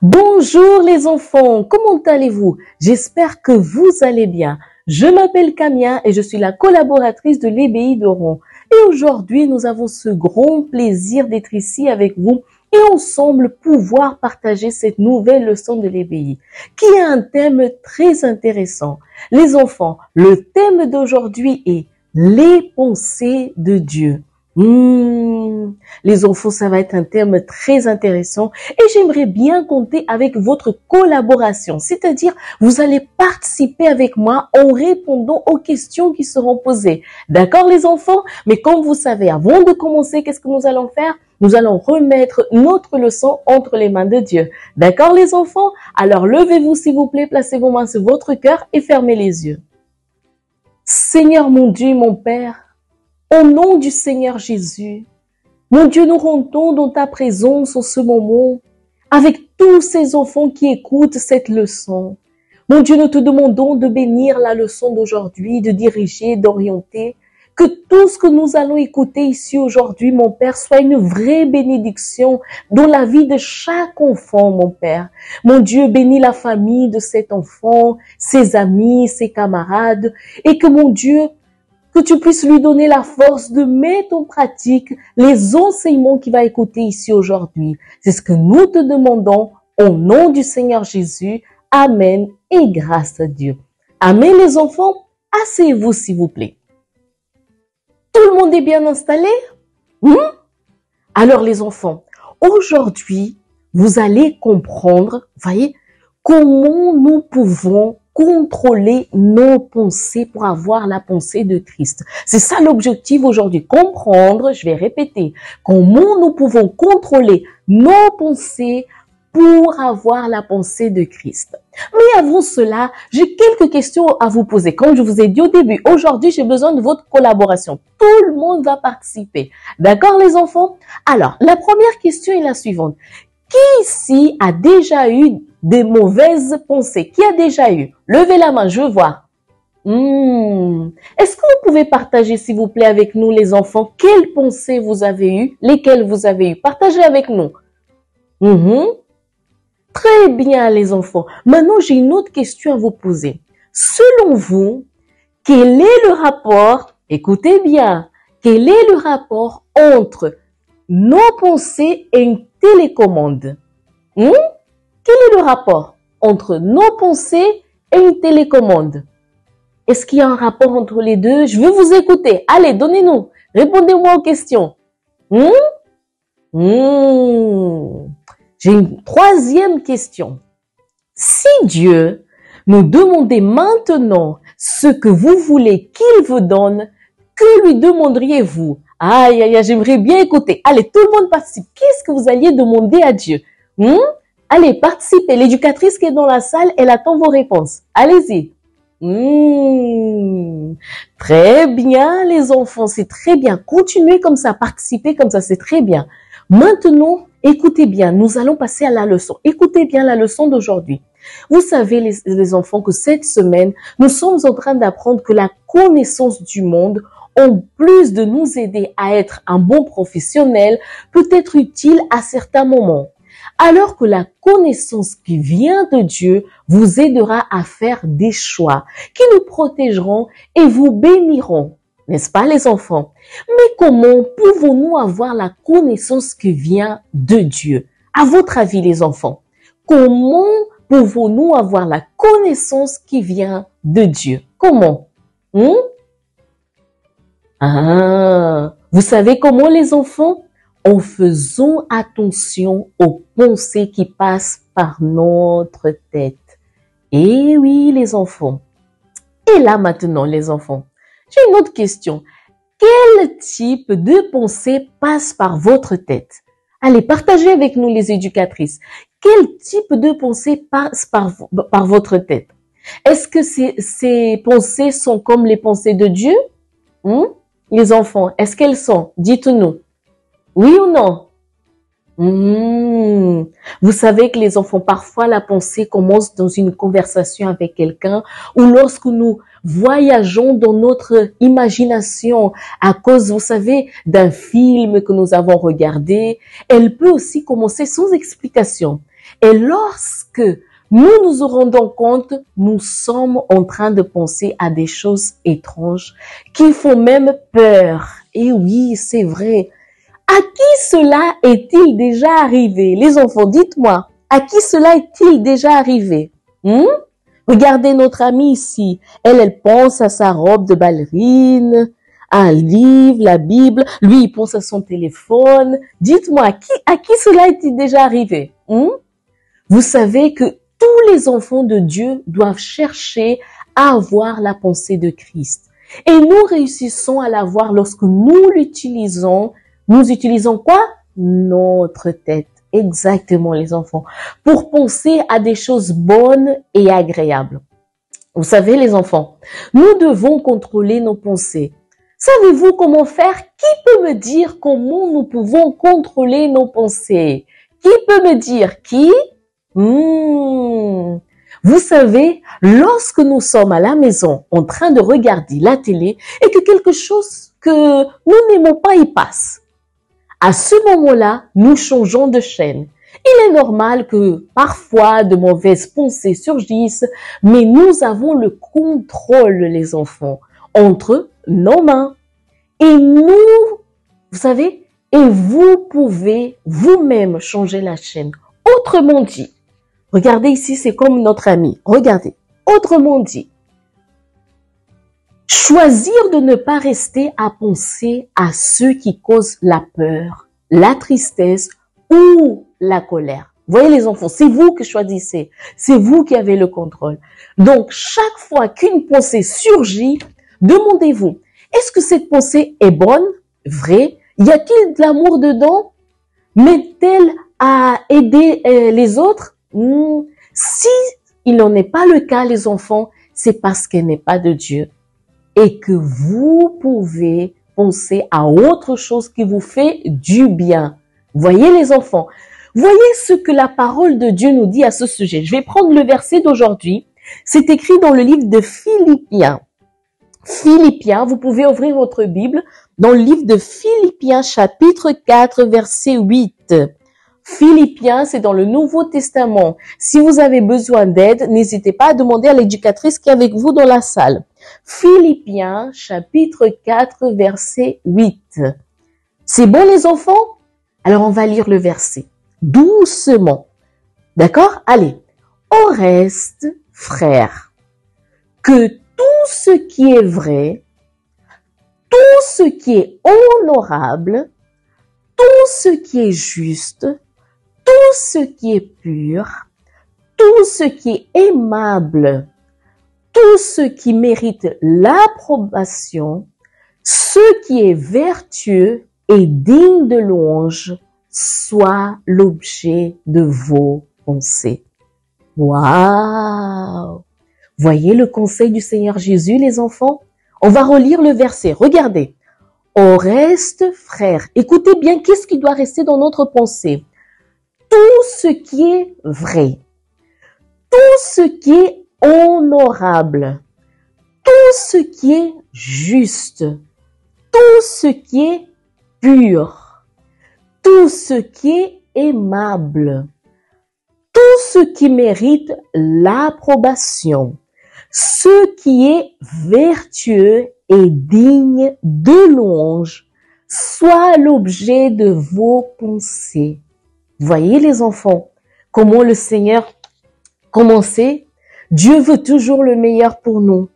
Bonjour les enfants, comment allez-vous? J'espère que vous allez bien. Je m'appelle Camia et je suis la collaboratrice de l'EBI d'Oran. Et aujourd'hui, nous avons ce grand plaisir d'être ici avec vous et ensemble pouvoir partager cette nouvelle leçon de l'EBI qui a un thème très intéressant. Les enfants, le thème d'aujourd'hui est les pensées de Dieu. Les enfants, ça va être un thème très intéressant et j'aimerais bien compter avec votre collaboration. C'est-à-dire, vous allez participer avec moi en répondant aux questions qui seront posées. D'accord, les enfants? Mais comme vous savez, avant de commencer, qu'est-ce que nous allons faire? Nous allons remettre notre leçon entre les mains de Dieu. D'accord, les enfants? Alors, levez-vous, s'il vous plaît, placez vos mains sur votre cœur et fermez les yeux. Seigneur mon Dieu, mon Père, au nom du Seigneur Jésus, mon Dieu, nous rentrons dans ta présence en ce moment avec tous ces enfants qui écoutent cette leçon. Mon Dieu, nous te demandons de bénir la leçon d'aujourd'hui, de diriger, d'orienter, que tout ce que nous allons écouter ici aujourd'hui, mon Père, soit une vraie bénédiction dans la vie de chaque enfant, mon Père. Mon Dieu, bénis la famille de cet enfant, ses amis, ses camarades, et que mon Dieu, que tu puisses lui donner la force de mettre en pratique les enseignements qu'il va écouter ici aujourd'hui. C'est ce que nous te demandons au nom du Seigneur Jésus. Amen et grâce à Dieu. Amen les enfants. Asseyez-vous s'il vous plaît. Tout le monde est bien installé? Alors les enfants, aujourd'hui, vous allez comprendre, voyez, comment nous pouvons contrôler nos pensées pour avoir la pensée de Christ. C'est ça l'objectif aujourd'hui, comprendre, je vais répéter, comment nous pouvons contrôler nos pensées pour avoir la pensée de Christ. Mais avant cela, j'ai quelques questions à vous poser. Comme je vous ai dit au début, aujourd'hui, j'ai besoin de votre collaboration. Tout le monde va participer. D'accord, les enfants? Alors, la première question est la suivante. Qui ici a déjà eu des mauvaises pensées? Qui a déjà eu? Levez la main, je veux voir. Est-ce que vous pouvez partager, s'il vous plaît, avec nous, les enfants, quelles pensées vous avez eues, lesquelles vous avez eues? Partagez avec nous. Très bien, les enfants. Maintenant, j'ai une autre question à vous poser. Selon vous, quel est le rapport, écoutez bien, quel est le rapport entre nos pensées et une télécommande? Quel est le rapport entre nos pensées et une télécommande? Est-ce qu'il y a un rapport entre les deux? Je veux vous écouter. Allez, donnez-nous. Répondez-moi aux questions. J'ai une troisième question. Si Dieu nous demandait maintenant ce que vous voulez qu'il vous donne, que lui demanderiez-vous? Aïe, aïe, aïe, j'aimerais bien écouter. Allez, tout le monde participe. Qu'est-ce que vous alliez demander à Dieu? Allez, participez. L'éducatrice qui est dans la salle, elle attend vos réponses. Allez-y. Très bien, les enfants, c'est très bien. Continuez comme ça, participez comme ça, c'est très bien. Maintenant, écoutez bien, nous allons passer à la leçon. Écoutez bien la leçon d'aujourd'hui. Vous savez, les enfants, que cette semaine, nous sommes en train d'apprendre que la connaissance du monde, en plus de nous aider à être un bon professionnel, peut être utile à certains moments. Alors que la connaissance qui vient de Dieu vous aidera à faire des choix qui nous protégeront et vous béniront. N'est-ce pas, les enfants? Mais comment pouvons-nous avoir la connaissance qui vient de Dieu? À votre avis, les enfants, comment pouvons-nous avoir la connaissance qui vient de Dieu? Comment? Vous savez comment, les enfants? En faisant attention aux pensées qui passent par notre tête. Eh oui, les enfants. Et là maintenant, les enfants, j'ai une autre question. Quel type de pensée passe par votre tête? Allez, partagez avec nous, les éducatrices. Quel type de pensée passe par votre tête? Est-ce que ces pensées sont comme les pensées de Dieu? Les enfants, est-ce qu'elles sont? Dites-nous. Oui ou non? Vous savez que les enfants, parfois la pensée commence dans une conversation avec quelqu'un ou lorsque nous voyageons dans notre imagination à cause, vous savez, d'un film que nous avons regardé. Elle peut aussi commencer sans explication. Et lorsque nous nous rendons compte, nous sommes en train de penser à des choses étranges qui font même peur. Et oui, c'est vrai. À qui cela est-il déjà arrivé? Les enfants, dites-moi, à qui cela est-il déjà arrivé? Regardez notre amie ici. Elle pense à sa robe de ballerine, à un livre, la Bible. Lui, il pense à son téléphone. Dites-moi, à qui cela est-il déjà arrivé? Vous savez que tous les enfants de Dieu doivent chercher à avoir la pensée de Christ. Et nous réussissons à l'avoir lorsque nous l'utilisons. Nous utilisons quoi? Notre tête. Exactement, les enfants. Pour penser à des choses bonnes et agréables. Vous savez, les enfants, nous devons contrôler nos pensées. Savez-vous comment faire? Qui peut me dire comment nous pouvons contrôler nos pensées? Qui peut me dire? Qui? Vous savez, lorsque nous sommes à la maison en train de regarder la télé et que quelque chose que nous n'aimons pas y passe, à ce moment-là, nous changeons de chaîne. Il est normal que parfois de mauvaises pensées surgissent, mais nous avons le contrôle, les enfants, entre nos mains. Et nous, vous savez, et vous pouvez vous-même changer la chaîne. Autrement dit, regardez ici, c'est comme notre ami. Regardez. Autrement dit, choisir de ne pas rester à penser à ceux qui causent la peur, la tristesse ou la colère. Voyez les enfants, c'est vous qui choisissez. C'est vous qui avez le contrôle. Donc, chaque fois qu'une pensée surgit, demandez-vous, est-ce que cette pensée est bonne, vraie? Y a-t-il de l'amour dedans? M'aide-t-elle à aider les autres? Si il n'en est pas le cas, les enfants, c'est parce qu'elle n'est pas de Dieu. Et que vous pouvez penser à autre chose qui vous fait du bien. Voyez les enfants, voyez ce que la parole de Dieu nous dit à ce sujet. Je vais prendre le verset d'aujourd'hui. C'est écrit dans le livre de Philippiens. Philippiens, vous pouvez ouvrir votre Bible dans le livre de Philippiens chapitre 4 verset 8. Philippiens, c'est dans le Nouveau Testament. Si vous avez besoin d'aide, n'hésitez pas à demander à l'éducatrice qui est avec vous dans la salle. Philippiens, chapitre 4, verset 8. C'est bon, les enfants? Alors, on va lire le verset. Doucement. D'accord? Allez. Au reste, frères, que tout ce qui est vrai, tout ce qui est honorable, tout ce qui est juste, tout ce qui est pur, tout ce qui est aimable, tout ce qui mérite l'approbation, ce qui est vertueux et digne de louange, soit l'objet de vos pensées. Waouh! Voyez le conseil du Seigneur Jésus, les enfants? On va relire le verset. Regardez. Au reste, frères, écoutez bien, qu'est-ce qui doit rester dans notre pensée? Tout ce qui est vrai, tout ce qui est honorable, tout ce qui est juste, tout ce qui est pur, tout ce qui est aimable, tout ce qui mérite l'approbation, ce qui est vertueux et digne de louange, soit l'objet de vos pensées. Voyez les enfants, comment le Seigneur commençait. Dieu veut toujours le meilleur pour nous.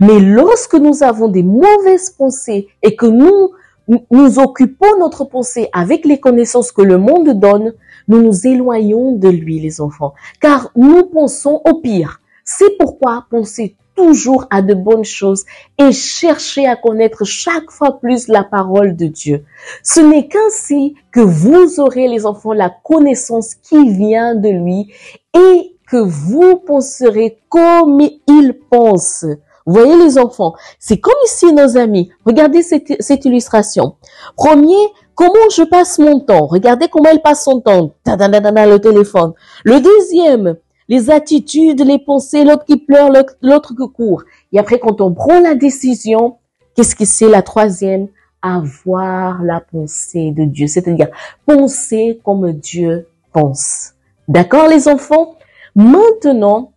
Mais lorsque nous avons des mauvaises pensées et que nous occupons notre pensée avec les connaissances que le monde donne, nous nous éloignons de lui, les enfants. Car nous pensons au pire. C'est pourquoi pensez toujours à de bonnes choses et cherchez à connaître chaque fois plus la parole de Dieu. Ce n'est qu'ainsi que vous aurez, les enfants, la connaissance qui vient de lui et que vous penserez comme il pense. Vous voyez les enfants, c'est comme ici nos amis. Regardez cette illustration. Premier, comment je passe mon temps. Regardez comment elle passe son temps. Le téléphone. Le deuxième, les attitudes, les pensées, l'autre qui pleure, l'autre qui court. Et après, quand on prend la décision, qu'est-ce que c'est la troisième? Avoir la pensée de Dieu. C'est-à-dire, penser comme Dieu pense. D'accord les enfants? Maintenant,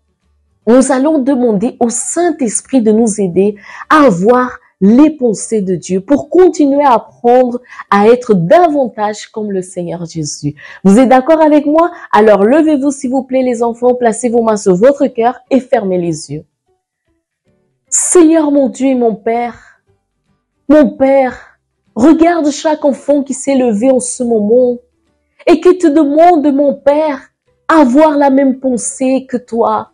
nous allons demander au Saint-Esprit de nous aider à avoir les pensées de Dieu pour continuer à apprendre à être davantage comme le Seigneur Jésus. Vous êtes d'accord avec moi? Alors levez-vous s'il vous plaît les enfants, placez vos mains sur votre cœur et fermez les yeux. Seigneur mon Dieu et mon Père, regarde chaque enfant qui s'est levé en ce moment et qui te demande, mon Père, avoir la même pensée que toi.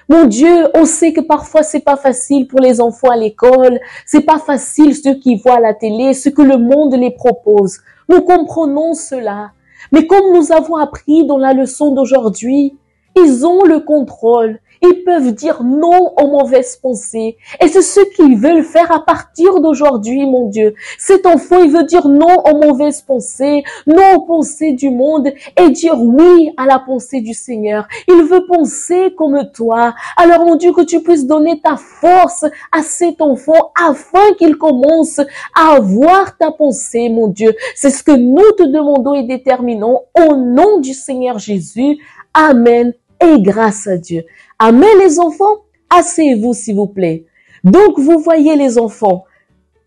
Mon Dieu, on sait que parfois c'est pas facile pour les enfants à l'école, c'est pas facile ce qu'ils voient à la télé, ce que le monde les propose. Nous comprenons cela. Mais comme nous avons appris dans la leçon d'aujourd'hui, ils ont le contrôle. Ils peuvent dire non aux mauvaises pensées. Et c'est ce qu'ils veulent faire à partir d'aujourd'hui, mon Dieu. Cet enfant, il veut dire non aux mauvaises pensées, non aux pensées du monde et dire oui à la pensée du Seigneur. Il veut penser comme toi. Alors, mon Dieu, que tu puisses donner ta force à cet enfant afin qu'il commence à avoir ta pensée, mon Dieu. C'est ce que nous te demandons et déterminons au nom du Seigneur Jésus. Amen. Et grâce à Dieu. Amen les enfants, asseyez-vous s'il vous plaît. Donc vous voyez les enfants,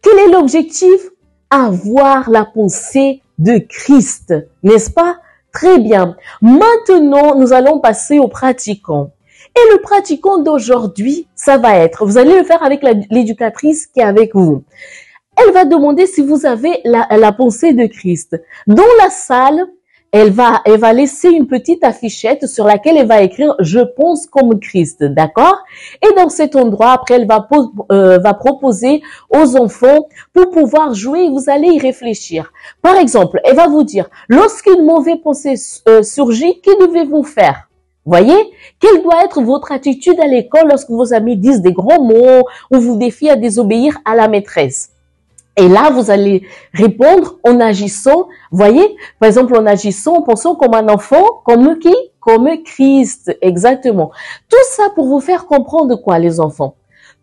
quel est l'objectif? Avoir la pensée de Christ, n'est-ce pas? Très bien. Maintenant, nous allons passer aux pratiquants. Et le pratiquant d'aujourd'hui, ça va être, vous allez le faire avec l'éducatrice qui est avec vous. Elle va demander si vous avez la pensée de Christ. Dans la salle, elle va laisser une petite affichette sur laquelle elle va écrire « Je pense comme Christ », d'accord? Et dans cet endroit, après, elle va proposer aux enfants pour pouvoir jouer, vous allez y réfléchir. Par exemple, elle va vous dire « Lorsqu'une mauvaise pensée surgit, que devez-vous faire ?» Voyez, quelle doit être votre attitude à l'école lorsque vos amis disent des grands mots ou vous défient à désobéir à la maîtresse? Et là, vous allez répondre en agissant, voyez, par exemple, en agissant, en pensant comme un enfant, comme qui? Comme Christ, exactement. Tout ça pour vous faire comprendre quoi, les enfants?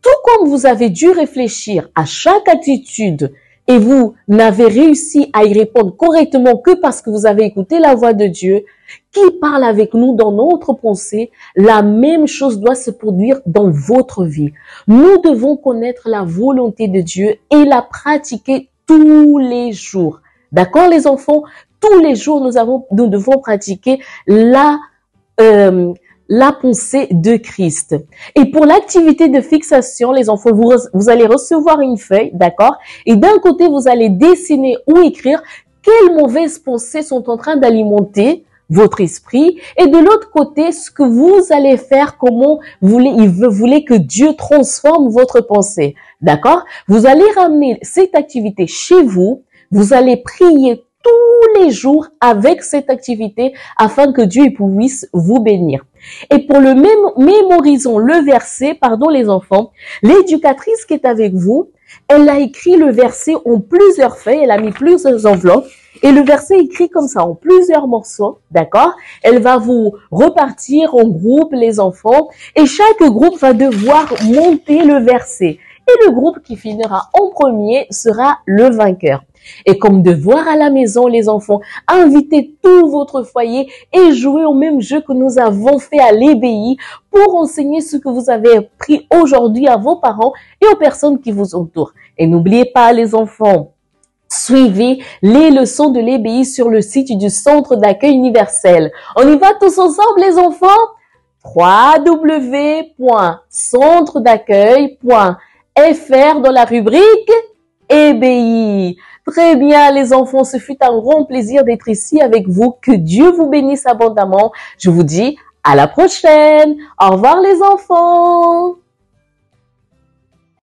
Tout comme vous avez dû réfléchir à chaque attitude et vous n'avez réussi à y répondre correctement que parce que vous avez écouté la voix de Dieu, qui parle avec nous dans notre pensée, la même chose doit se produire dans votre vie. Nous devons connaître la volonté de Dieu et la pratiquer tous les jours. D'accord, les enfants? Tous les jours, nous devons pratiquer la pensée de Christ. Et pour l'activité de fixation, les enfants, vous allez recevoir une feuille, d'accord? Et d'un côté, vous allez dessiner ou écrire quelles mauvaises pensées sont en train d'alimenter votre esprit, et de l'autre côté, ce que vous allez faire, comment vous voulez que Dieu transforme votre pensée. D'accord? Vous allez ramener cette activité chez vous, vous allez prier tous les jours avec cette activité afin que Dieu puisse vous bénir. Et pour le mémorisons le verset, pardon les enfants, l'éducatrice qui est avec vous, elle a écrit le verset en plusieurs feuilles, elle a mis plusieurs enveloppes, et le verset est écrit comme ça, en plusieurs morceaux, d'accord? Elle va vous repartir en groupe, les enfants, et chaque groupe va devoir monter le verset. Et le groupe qui finira en premier sera le vainqueur. Et comme devoir à la maison, les enfants, invitez tout votre foyer et jouez au même jeu que nous avons fait à l'EBI pour enseigner ce que vous avez appris aujourd'hui à vos parents et aux personnes qui vous entourent. Et n'oubliez pas, les enfants, suivez les leçons de l'EBI sur le site du Centre d'accueil universel. On y va tous ensemble, les enfants? www.centredaccueil.fr dans la rubrique EBI. Très bien, les enfants, ce fut un grand plaisir d'être ici avec vous. Que Dieu vous bénisse abondamment. Je vous dis à la prochaine. Au revoir, les enfants.